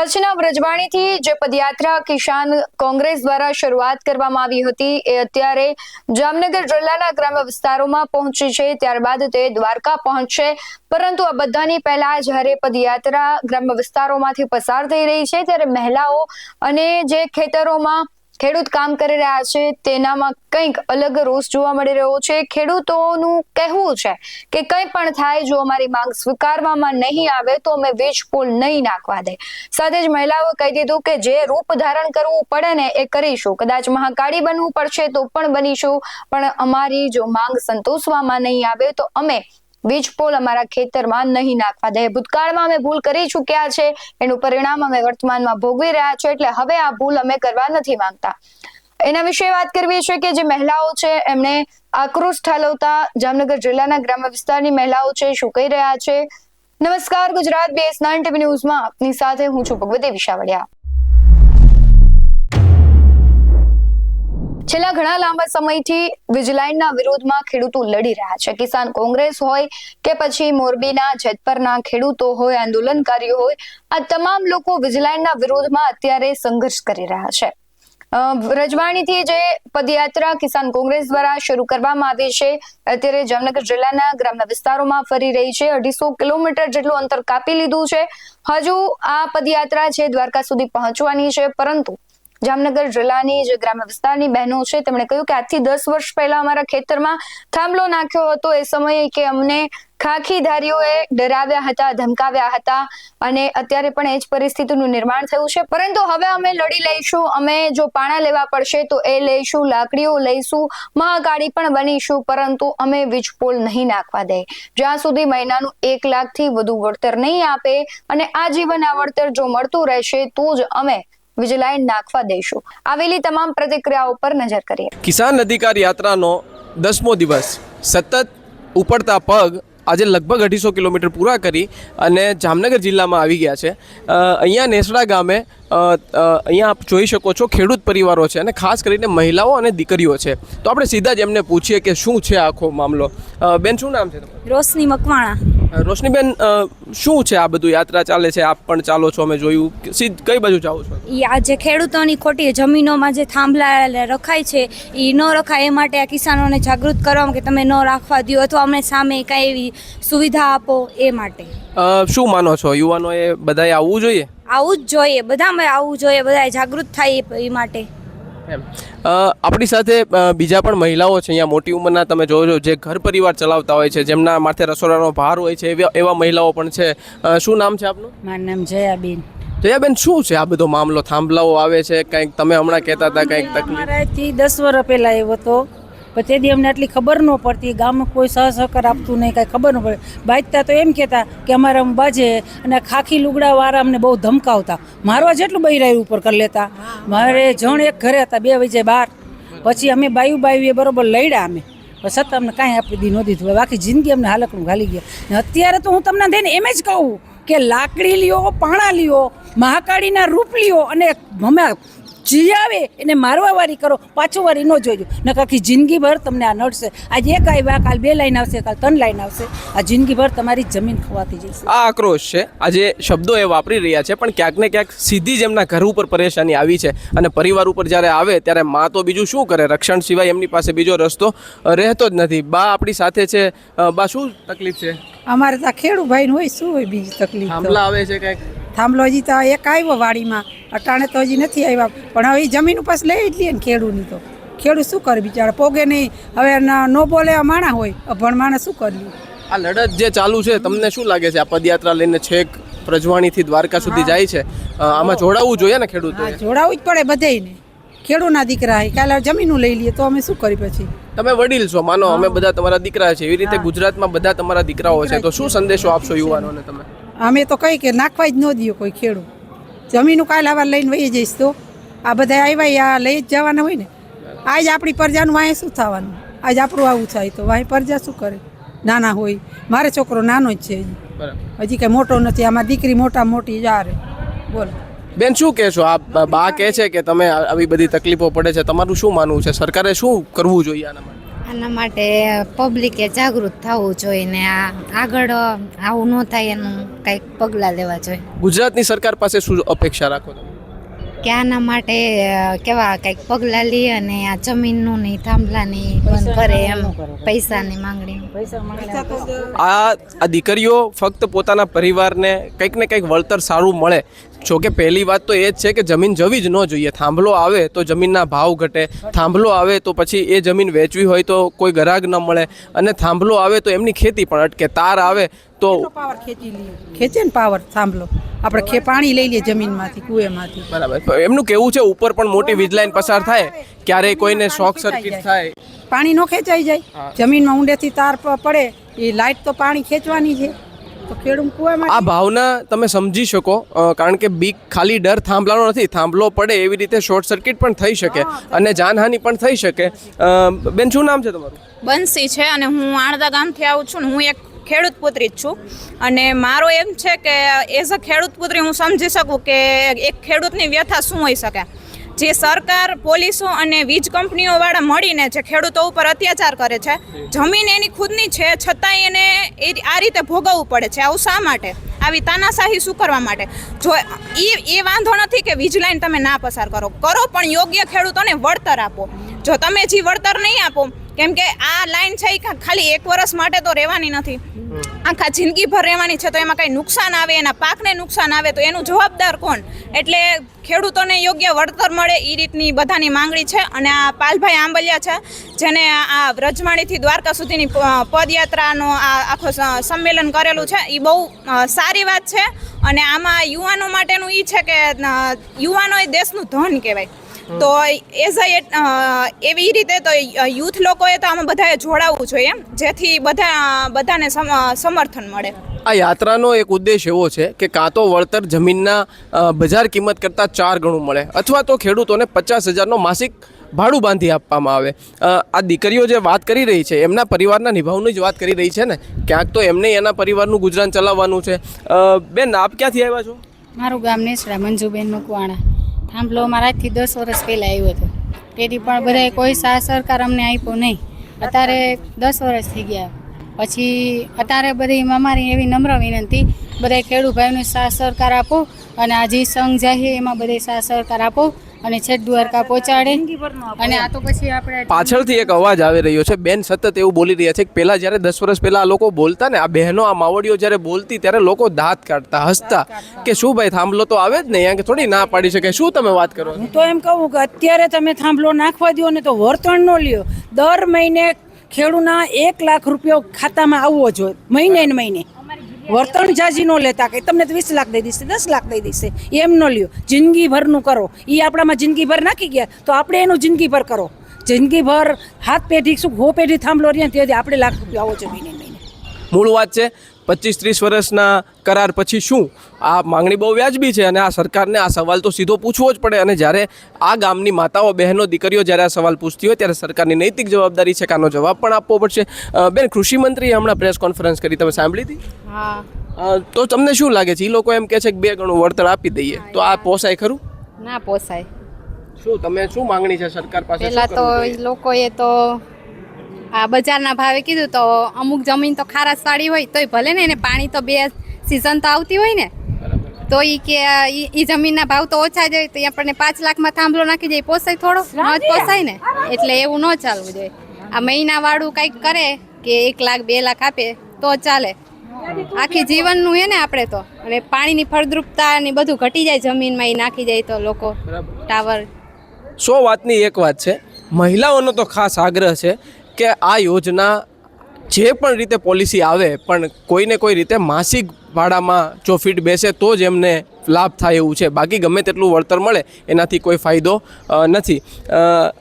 કચ્છના વ્રજવાણીથી જે પદયાત્રા કિસાન કોંગ્રેસ દ્વારા શરૂઆત કરવામાં આવી હતી એ અત્યારે જામનગર જિલ્લાના ગ્રામ્ય વિસ્તારોમાં પહોંચી છે, ત્યારબાદ તે દ્વારકા પહોંચશે। પરંતુ આ બધાની પહેલા જ્યારે પદયાત્રા ગ્રામ્ય વિસ્તારોમાંથી પસાર થઈ રહી છે ત્યારે મહિલાઓ અને જે ખેતરોમાં ખેડૂત કામ કરી રહ્યા છે તેનામાં કંઈક અલગ રોષ જોવા મળી રહ્યો છે। ખેડૂતોનું કહેવું છે કે કંઈ પણ થાય, જો અમારી માંગ સ્વીકારવામાં નહીં આવે તો અમે વીજ પુલ નહીં નાખવા દે। સાથે જ મહિલાઓએ કહી દીધું કે જે રૂપ ધારણ કરવું પડે ને એ કરીશું, કદાચ મહાકાળી બનવું પડશે તો પણ બનીશું, પણ અમારી જો માંગ સંતોષવામાં નહીં આવે તો અમે વીજ પોલ અમારા ખેતરમાં નહીં નાખવા દે। ભૂતકાળમાં અમે ભૂલ કરી ચૂક્યા છે, એનું પરિણામ અમે વર્તમાનમાં ભોગવી રહ્યા છે, એટલે હવે આ ભૂલ અમે કરવા નથી માંગતા। એના વિશે વાત કરવી છે કે જે મહિલાઓ છે એમને આક્રોશ ઠાલવતા જામનગર જિલ્લાના ગ્રામ્ય વિસ્તારની મહિલાઓ છે શું કહી રહ્યા છે। નમસ્કાર, ગુજરાત BS9 TV ન્યૂઝમાં આપની સાથે હું છું ભગવતી વિશાવડિયા। છેલ્લા ઘણા લાંબા સમયથી વીજ લાઇનના વિરોધમાં ખેડૂતો લડી રહ્યા છે। કિસાન કોંગ્રેસ હોય કે પછી મોરબીના જેતપરના ખેડૂતો હોય, આંદોલનકારીઓ હોય, આ તમામ લોકો વીજ લાઇનના વિરોધમાં અત્યારે સંઘર્ષ કરી રહ્યા છે। વ્રજવાણીથી જે પદયાત્રા કિસાન કોંગ્રેસ દ્વારા શરૂ કરવામાં આવી છે અત્યારે જામનગર જિલ્લાના ગ્રામ્ય વિસ્તારોમાં ફરી રહી છે। 250 કિલોમીટર જેટલું અંતર કાપી લીધું છે। હજુ આ પદયાત્રા છે દ્વારકા સુધી પહોંચવાની છે, પરંતુ જામનગર જિલ્લાની જે ગ્રામ્ય વિસ્તારની બહેનો છે તેમણે કહ્યું કે આજથી 10 વર્ષ પહેલા અમારા ખેતરમાં થાંભલો નાખ્યો હતો, એ સમયે કે અમને ખાખીધારીઓએ ડરાવ્યા હતા, ધમકાવ્યા હતા, અને અત્યારે પણ એ જ પરિસ્થિતિનું નિર્માણ થયું છે। પરંતુ હવે અમે લડી લઈશું, અમે જો પાણા લેવા પડશે તો એ લઈશું, લાકડીઓ લઈશું, મહાકાળી પણ બનીશું, પરંતુ અમે વીજ પોલ નહીં નાખવા દે। જ્યાં સુધી મહિનાનું 1 લાખથી વધુ વળતર નહીં આપે અને આજીવન આ વળતર જો મળતું રહેશે તો જ અમે વીજ લાઇન નાખવા દઈશું। આવેલી તમામ પ્રતિક્રિયાઓ પર નજર કરીએ। કિસાન અધિકાર યાત્રાનો 10મો દિવસ સતત ઉપડતા પગ આજે લગભગ 250 કિલોમીટર પૂરા કરી અને જામનગર જિલ્લામાં આવી ગયા છે। અહીંયા નેસડા ગામે અહીંયા આપ જોઈ શકો છો ખેડૂત પરિવારો છે અને ખાસ કરીને મહિલાઓ અને દીકરીઓ છે, તો આપણે સીધા જ એમને પૂછીએ કે શું છે આખો મામલો। બેન, શું નામ છે તમારું? રોશની મકવાણા। રોશનીબેન, શું છે આ બધું યાત્રા ચાલે છે, આપ પણ ચાલો છો, અમે જોયું, કઈ બાજુ જાઓ છો? આ જે ખેડૂતોની ખોટી જમીનોમાં જે થાંભલા રખાય છે એ ન રખાય એ માટે આ કિસાનોને જાગૃત કરવામાં કે તમે ન રાખવા દો અથવા અમને સામે કાંઈ એવી સુવિધા આપો એ માટે। શું માનો છો, યુવાનોએ બધાએ આવવું જોઈએ? આવવું જ જોઈએ, બધામાં આવવું જોઈએ, બધાએ જાગૃત થાય એ માટે। આપણી સાથે બીજા પણ મહિલાઓ છે અહીંયા મોટી ઉંમરના, તમે જોજો, જે ઘર પરિવાર ચલાવતા હોય છે, જેમના માથે રસોડાનો ભાર હોય છે, એવા મહિલાઓ પણ છે। શું નામ છે આપનું? મારું નામ જયાબેન। જયાબેન, શું છે આ બધો મામલો? થાંભલાઓ આવે છે, કંઈક તમે હમણાં કહેતા હતા કંઈક તકલીફ? અમારાથી 10 વર્ષ પહેલાં આવ્યો હતો, પણ તેથી અમને આટલી ખબર ન પડતી, ગામમાં કોઈ સહકાર આપતું નહીં, કાંઈ ખબર ન પડે। બાજતા તો એમ કહેતા કે અમારા બાજે, અને ખાખી લુગડાવાળા અમને બહુ ધમકાવતા, મારવા જેટલું બૈરાયું ઉપર કરી લેતા। મારે જણ એક ઘરે હતા, 2 વાગે બહાર, પછી અમે બાયું બરોબર લડ્યા અમે, પણ છતાં અમને કાંઈ આપી દી ન દીધું। બાકી જિંદગી અમને હાલકનું ઘાલી ગયા। અત્યારે તો હું તમને થઈને એમ જ કહું કે લાકડી લ્યો, પાણા લ્યો, મહાકાળીના રૂપ લ્યો, અને અમે જી આવે એને મારવા વાળી કરો, પાછું વાળી ન જોઈજો, ને આખી જિંદગીભર તમને આ નડશે। આજે 1 આવ્યા, કાલ 2 લાઈન આવશે, કાલ 3 લાઈન આવશે, આ જિંદગીભર તમારી જમીન ખવાતી જશે। આ આક્રોશ છે, આજે શબ્દો એ વાપરી રહ્યા છે, પણ ક્યાંક ને ક્યાંક સીધી જ એમના ઘર ઉપર પરેશાની આવી છે, અને પરિવાર ઉપર જ્યારે આવે ત્યારે માં તો બીજું શું કરે, રક્ષણ સિવાય એમની પાસે બીજો રસ્તો રહેતો જ નથી। બા આપણી સાથે છે। બા, શું તકલીફ છે? અમારે તો ખેડૂ ભાઈ હોય, શું હોય બીજી તકલીફ? થાંભલા આવે છે કંઈક? થાંભલો હજી તો એક આવ્યો વાડીમાં, અટાણે તો હજી નથી આવ્યા, પણ હવે જમીન ઉપર લઈ જ લઈએ ને ખેડૂની, તો ખેડૂત શું કરે બિચારા, પોગે નહીં, હવે ન બોલે માણા હોય, અભણ માણસ શું કર્યું? આ લડત જે ચાલુ છે, તમને શું લાગે છે આ પદયાત્રા લઈને છેક વ્રજવાણીથી દ્વારકા સુધી જાય છે, આમાં જોડાવવું જોઈએ ને ખેડૂતોએ? જોડાવવું જ પડે બધાને, ખેડૂતના દીકરા કાલે જમીનું લઈ લઈએ તો અમે શું કરી પછી? તમે વડીલ છો, માનો અમે બધા તમારા દીકરા છે, એવી રીતે ગુજરાતમાં બધા તમારા દીકરાઓ છે, તો શું સંદેશો આપશો યુવાનોને તમે? અમે તો કઈ કે નાખવા જ ન દઈએ કોઈ ખેડૂત, જમીનું કાલે આવા લઈને વહી જઈશ તો આ બધા આવ્યા આ લઈ જ જવાના હોય ને। આજ આપણી પ્રજાનું વાંહે શું થવાનું? આજ આપણું આવું થાય તો વાંહે પ્રજા શું કરે? નાના હોય, મારે છોકરો નાનો જ છે, હજી કંઈ મોટો નથી, આમાં દીકરી મોટી જારે। બોલો બેન, શું કહેશો? આ બા કહે છે કે તમે આવી બધી તકલીફો પડે છે, તમારું શું માનવું છે? સરકારે શું કરવું જોઈએ આના માટે? આના માટે પબ્લિકે જાગૃત થવું જોઈએ ને આગળ આવું ન થાય એનું કંઈક પગલાં લેવા જોઈએ. ગુજરાતની સરકાર પાસે શું અપેક્ષા રાખો તમે? કે આના માટે કેવા કંઈક પગલાં લે અને આ જમીનનું નહીં થાંભલાની બંધ કરે એમ પૈસાની માંગણી. આ દીકરીઓ ફક્ત પોતાના પરિવારને કંઈક ને કંઈક વળતર સારું મળે. જો કે પહેલી વાત તો એ જ છે કે જમીન જવી જ ન જોઈએ. થાંભલો આવે તો જમીનના ભાવ ઘટે, થાંભલો આવે તો પછી એ જમીન વેચવી હોય તો કોઈ ગ્રાહક ન મળે, અને થાંભલો આવે તો એમની ખેતી પણ અટકે. તાર આવે તો પાવર ખેંચી લઈએ, ખેંચે ને પાવર થાંભલો, આપણે પાણી લઈ લઈએ જમીનમાંથી, કુએમાંથી. બરાબર. એમનું કેવું છે ઉપર પણ મોટી વીજ લાઈન પસાર થાય, ક્યારેય કોઈને શોર્ટ સર્કિટ થાય, પાણી નો ખેંચાઈ જાય, જમીનમાં ઊંડેથી તાર પડે એ લાઇટ તો પાણી ખેંચવાની છે. તો ખેડૂત કુવામાં આ ભાવના તમે સમજી શકો, કારણ કે બીક ખાલી ડર થાંભલાનો નથી, થાંભલો પડે એવી રીતે શોર્ટ સર્કિટ પણ થઈ શકે અને જાનહાનિ પણ થઈ શકે. બેન, શું નામ છે તમારું? બંસી છે અને હું આણદા ગામથી આવું છું ને હું એક ખેડૂત પુત્રી જ છું. અને મારો એમ છે કે એઝ અ ખેડૂત પુત્રી હું સમજી શકું કે એક ખેડૂતની વ્યથા શું હોઈ શકે. જે સરકાર, પોલીસો અને વીજ કંપનીઓવાળા મળીને જે ખેડૂતો ઉપર અત્યાચાર કરે છે, જમીન એની ખુદની છે છતાંય એને આ રીતે ભોગવવું પડે છે. આવું શા માટે? આવી તાનાશાહી શું કરવા માટે? જો એ વાંધો નથી કે વીજ લાઈન તમે ના પસાર કરો, પણ યોગ્ય ખેડૂતોને વળતર આપો. જો તમે જે વળતર નહીં આપો, કેમ કે આ લાઈન છે એ ખાલી 1 વર્ષ માટે તો રહેવાની નથી, આખા જિંદગીભર રહેવાની છે. તો એમાં કંઈ નુકસાન આવે, એના પાકને નુકસાન આવે તો એનું જવાબદાર કોણ? એટલે ખેડૂતોને યોગ્ય વળતર મળે એ રીતની બધાની માંગણી છે. અને આ પાલભાઈ આંબલિયા છે જેને આ રજવાડીથી દ્વારકા સુધીની પદયાત્રાનો આ આખો સંમેલન કરેલું છે, એ બહુ સારી વાત છે. અને આમાં યુવાનો માટેનું એ છે કે યુવાનો એ દેશનું ધન કહેવાય. તો એવી રીતે તો યુથ લોકોએ તો આમાં બધાએ જોડાવવું જોઈએ જેથી બધાને સમર્થન મળે. આ યાત્રાનો એક ઉદ્દેશ એવો છે કે કાં તો વળતર જમીનના બજાર કિંમત કરતાં 4 ગણું મળે, અથવા તો ખેડૂતોને 50,000નો માસિક ભાડું બાંધી આપવામાં આવે. આ દીકરીઓ જે વાત કરી રહી છે એમના પરિવારના નિભાવની જ વાત કરી રહી છે ને, ક્યાંક તો એમને એના પરિવારનું ગુજરાન ચલાવવાનું છે. બેન, આપ ક્યાંથી આવ્યા છો? મારું ગામ નેસડા, મંજુબેન મકવાણા. થાંભલો અમારા આજથી 10 વર્ષ પહેલાં આવ્યો હતો, તેથી પણ બધાએ કોઈ સાથ સહકાર અમને આપ્યો નહીં. અત્યારે 10 વર્ષ થઈ ગયા. પછી અત્યારે બધી અમારી એવી નમ્ર વિનંતી, બધા ખેડૂત ભાઈઓને સાથ સહકાર આપો અને આ જે સંઘ જાય એમાં બધે સાથ સહકાર આપો અને છેક દ્વારકા પહોંચાડે. અને આ તો પછી આપણે પાછળથી એક અવાજ આવી રહ્યો છે. બેન સતત એવું બોલી રહ્યા છે કે પહેલાં જ્યારે 10 વર્ષ પહેલાં આ લોકો બોલતા ને, આ બહેનો, આ માવડીઓ જ્યારે બોલતી ત્યારે લોકો દાંત કાઢતા, હસતા કે શું ભાઈ થાંભલો તો આવે જ નહીં, અહીંયા કે થોડી ના પાડી શકે. શું તમે વાત કરો? હું તો એમ કહું કે અત્યારે તમે થાંભલો નાખવા દો ને તો વર્તણ ન લ્યો. દર મહિને ખેડૂતના 1 લાખ રૂપિયા ખાતામાં આવવો જોઈએ, મહિને ને મહિને. વર્તણ જાજી ન લેતા કે તમને 20 લાખ દઈ દેશે, 10 લાખ દઈ દેશે, એમ ન લ્યો. જિંદગીભરનું કરો. એ આપણામાં જિંદગીભર નાખી ગયા તો આપણે એનું જિંદગીભર કરો. જિંદગીભર હાથ પેઢી શું 2 પેઢી થાંભલો રહે તેથી આપણે લાખ રૂપિયા આવો છે મહિને મહિને. મૂળ વાત છે 25-30 વર્ષના કરાર પછી શું? આ માંગણી બહુ વ્યાજબી છે અને આ સરકારને આ સવાલ તો સીધો પૂછવો જ પડે. અને જ્યારે આ ગામની માતાઓ, બહેનો, દીકરીઓ જ્યારે આ સવાલ પૂછતી હોય ત્યારે સરકારની નૈતિક જવાબદારી છે કે આનો જવાબ પણ આપવો પડશે. બેન, કૃષિ મંત્રીએ હમણાં પ્રેસ કોન્ફરન્સ કરી, તમે સાંભળી હતી? હા. તો તમને શું લાગે છે? એ લોકો એમ કહે છે કે 2 ગણું વળતર આપી દઈએ, તો આ પોસાય ખરું? ના પોસાય. શું તમે શું માંગણી છે સરકાર પાસે? પહેલાં તો લોકોએ તો આ બજારના ભાવે કીધું તો અમુક જમીન તો ખારાશ વાળી હોય તોય ભલે ને એને પાણી તો 2 સિઝન તો આવતી હોય ને, તો એ કે એ જમીનના ભાવ તો ઓછા જ હોય તો આપણને 5 લાખમાં થાંભલો નાખી જાય, પોસાય થોડો? ન જ પોસાય ને. એટલે એવું ન ચાલવું જોઈએ. આ મહિનાવાળું કંઈક કરે કે 1 લાખ 2 લાખ આપે તો ચાલે. આખી જીવનનું હે ને આપણે તો. અને પાણીની ફળદ્રુપતા ને બધું ઘટી જાય જમીનમાં, એ નાખી જાય તો લોકો ટાવર. 100 વાતની એક વાત છે, મહિલાઓનો તો ખાસ આગ્રહ છે કે આ યોજના જે પણ રીતે પોલિસી આવે પણ કોઈને કોઈ રીતે માસિક ભાડામાં જો ફીટ બેસે તો જ એમને લાભ થાય એવું છે. બાકી ગમે તેટલું વળતર મળે એનાથી કોઈ ફાયદો નથી.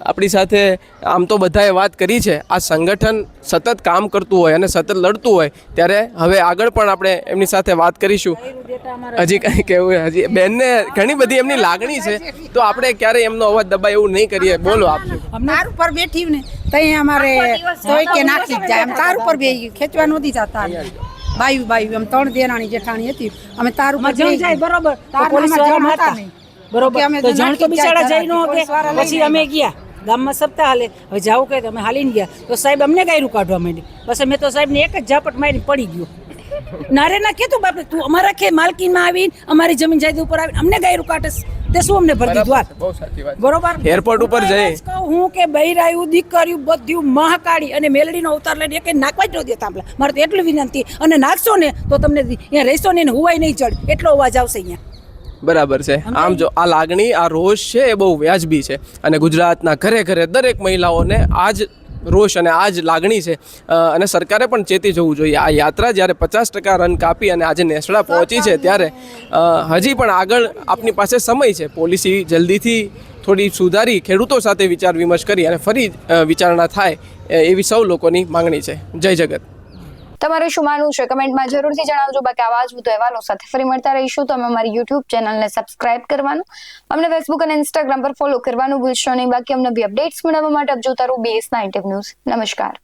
આપણી સાથે આમ તો બધાએ વાત કરી છે. આ સંગઠન સતત કામ કરતું હોય અને સતત લડતું હોય ત્યારે હવે આગળ પણ આપણે એમની સાથે વાત કરીશું. હજી કંઈ કહેવું? હજી બેનને ઘણી બધી એમની લાગણી છે, તો આપણે ક્યારેય એમનો અવાજ દબાય એવું નહીં કરીએ. બોલો આપ. તાર ઉપર બેઠી ને તઈ અમારે તોય કે નાખી જ જાય. તાર ઉપર બે ખેંચવા નહોતી જતા. બાયુ એમ 3 દેરાણી જેઠાણી હતી, અમે તાર ઉપર જાય બરોબર. પોલીસ વાળા હતા બરોબર, તો જણ તો બિચારા જઈ ન કે પછી અમે ગયા ગામમાં સપ્તાહ હાલે, હવે જાવું કહે તો અમે હાલીને ગયા તો સાહેબ અમને ગાયરું કાઢવા માંડી. બસ મેં તો સાહેબને એક જ ઝાપટ મારી પડી ગયો. નારે ના કહેતું બાપરે તું અમારા કે માલકીનમાં આવીને અમારી જમીન જાયદાદ ઉપર આવીને અમને ગાયરું કાઢસ તે શું અમને ભરી દીધું આ? બહુ સાચી વાત. બરોબર. એરપોર્ટ ઉપર જઈ હું કે બૈરાયું દીકર્યું બધું મહાકાળી અને મેલડીનો અવતાર લઈને એક નાખવા જ ન દે થાંભલા. મારે તો એટલી વિનંતી, અને નાખશો ને તો તમને અહીંયા રહેશો ને હુવાય નહીં ચડ એટલો અવાજ આવશે અહીંયા. બરાબર છે. આમ જો આ લાગણી, આ રોષ છે એ બહુ વ્યાજબી છે અને ગુજરાતના ઘરે ઘરે દરેક મહિલાઓને આ જ રોષ અને આ જ લાગણી છે. અને સરકારે પણ ચેતી જવું જોઈએ. આ યાત્રા જ્યારે 50% રન કાપી અને આજે નેસડા પહોંચી છે ત્યારે હજી પણ આગળ આપની પાસે સમય છે. પોલિસી જલ્દીથી થોડી સુધારી ખેડૂતો સાથે વિચાર વિમર્શ કરી અને ફરી વિચારણા થાય એવી સૌ લોકોની માંગણી છે. જય જગત. તમારે શું માનવું છે કમેન્ટમાં જરૂરથી જણાવજો. બાકી આવા જ વધુ અહેવાલો સાથે ફરી મળતા રહીશું. તો અમે અમારી યુટ્યુબ ચેનલને સબસ્ક્રાઇબ કરવાનું, અમને ફેસબુક અને ઇન્સ્ટાગ્રામ પર ફોલો કરવાનું ભૂલશો નહીં. બાકી અમને બી અપડેટ્સ મેળવવા માટે આપ જોતા રહો BS9 ન્યૂઝ. નમસ્કાર.